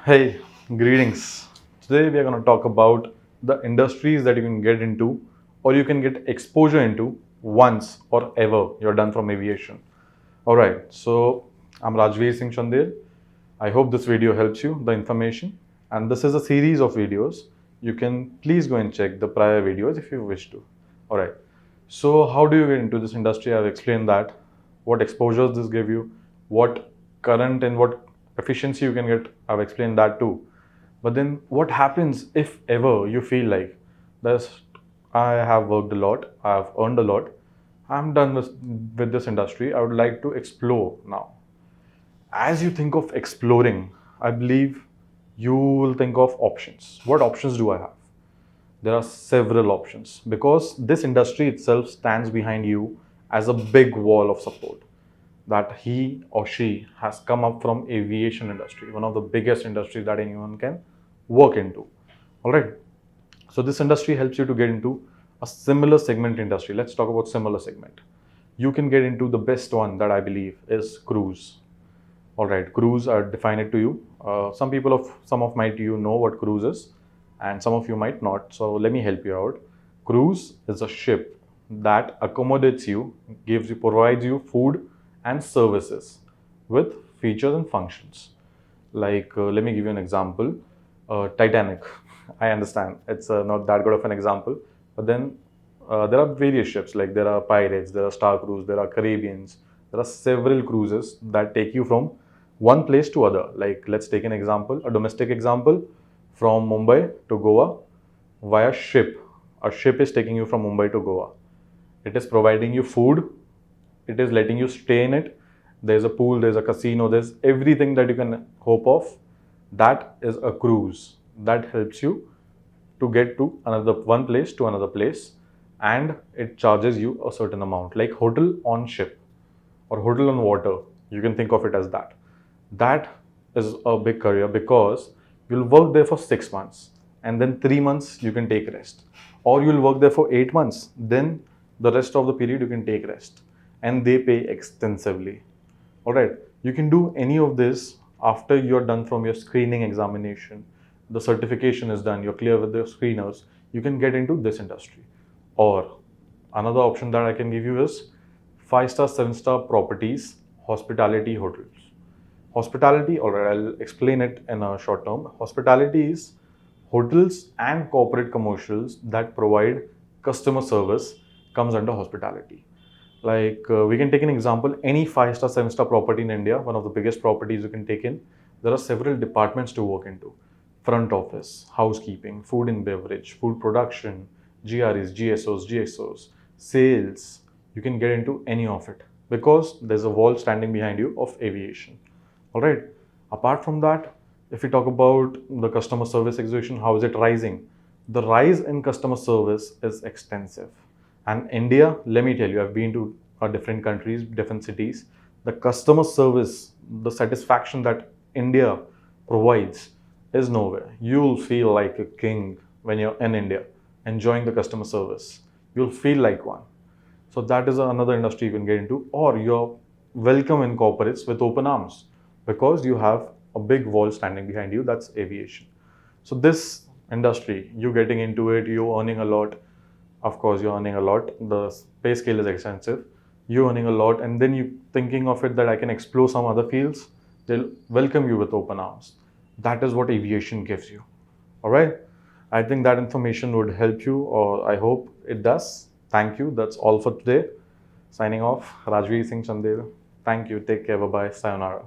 Hey, greetings. Today we are going to talk about the industries that you can get into or you can get exposure into once or ever you're done from aviation. Alright, so I'm Rajveer Singh Chandel. I hope this video helps you, the information. And this is a series of videos. You can please go and check the prior videos if you wish to. Alright, so how do you get into this industry? I've explained that. What exposures this give you, what current and what efficiency you can get, I've explained that too. But then what happens if ever you feel like this, I have worked a lot, I have earned a lot, I'm done with this industry, I would like to explore now. As you think of exploring, I believe you will think of options. What options do I have? There are several options because this industry itself stands behind you as a big wall of support that he or she has come up from aviation industry, one of the biggest industries that anyone can work into. All right. So this industry helps you to get into a similar segment industry. Let's talk about similar segment. You can get into the best one that I believe is cruise. All right, cruise. I define it to you. Some of might you know what cruise is, and some of you might not. So let me help you out. Cruise is a ship that accommodates you, provides you food and services with features and functions. Like, let me give you an example. Titanic. I understand it's not that good of an example, but then there are various ships. Like there are pirates, there are Star Cruise, there are Caribbeans. There are several cruises that take you from one place to other. Like let's take an example, a domestic example, from Mumbai to Goa via ship. A ship is taking you from Mumbai to Goa. It is providing you food. It is letting you stay in it. There's a pool, there's a casino, there's everything that you can hope of. That is a cruise that helps you to get to another one place to another place, and it charges you a certain amount, like hotel on ship or hotel on water. You can think of it as that. That is a big career because you'll work there for 6 months and then 3 months you can take rest, or you'll work there for 8 months, then the rest of the period you can take rest, and they pay extensively. All right, you can do any of this after you're done from your screening examination. The certification is done, you're clear with the screeners, you can get into this industry. Or another option that I can give you is 5-star, 7-star properties, hospitality hotels. Hospitality, alright, I'll explain it in a short term. Hospitality is hotels and corporate commercials that provide customer service comes under hospitality. Like we can take an example, any 5-star, 7-star property in India, one of the biggest properties you can take in, there are several departments to work into. Front office, housekeeping, food and beverage, food production, GREs, GSOs, GXOs, sales. You can get into any of it because there's a wall standing behind you of aviation. All right. Apart from that, if we talk about the customer service execution, how is it rising? The rise in customer service is extensive. And India, let me tell you, I've been to different countries, different cities. The customer service, the satisfaction that India provides is nowhere. You'll feel like a king when you're in India, enjoying the customer service. You'll feel like one. So that is another industry you can get into, or you're welcome in corporates with open arms because you have a big wall standing behind you. That's aviation. So this industry, you getting into it, you earning a lot. Of course, you're earning a lot. The pay scale is expensive. You're earning a lot, and then you thinking of it that I can explore some other fields. They'll welcome you with open arms. That is what aviation gives you. All right. I think that information would help you, or I hope it does. Thank you. That's all for today. Signing off, Rajveer Singh Chandel. Thank you. Take care. Bye bye. Sayonara.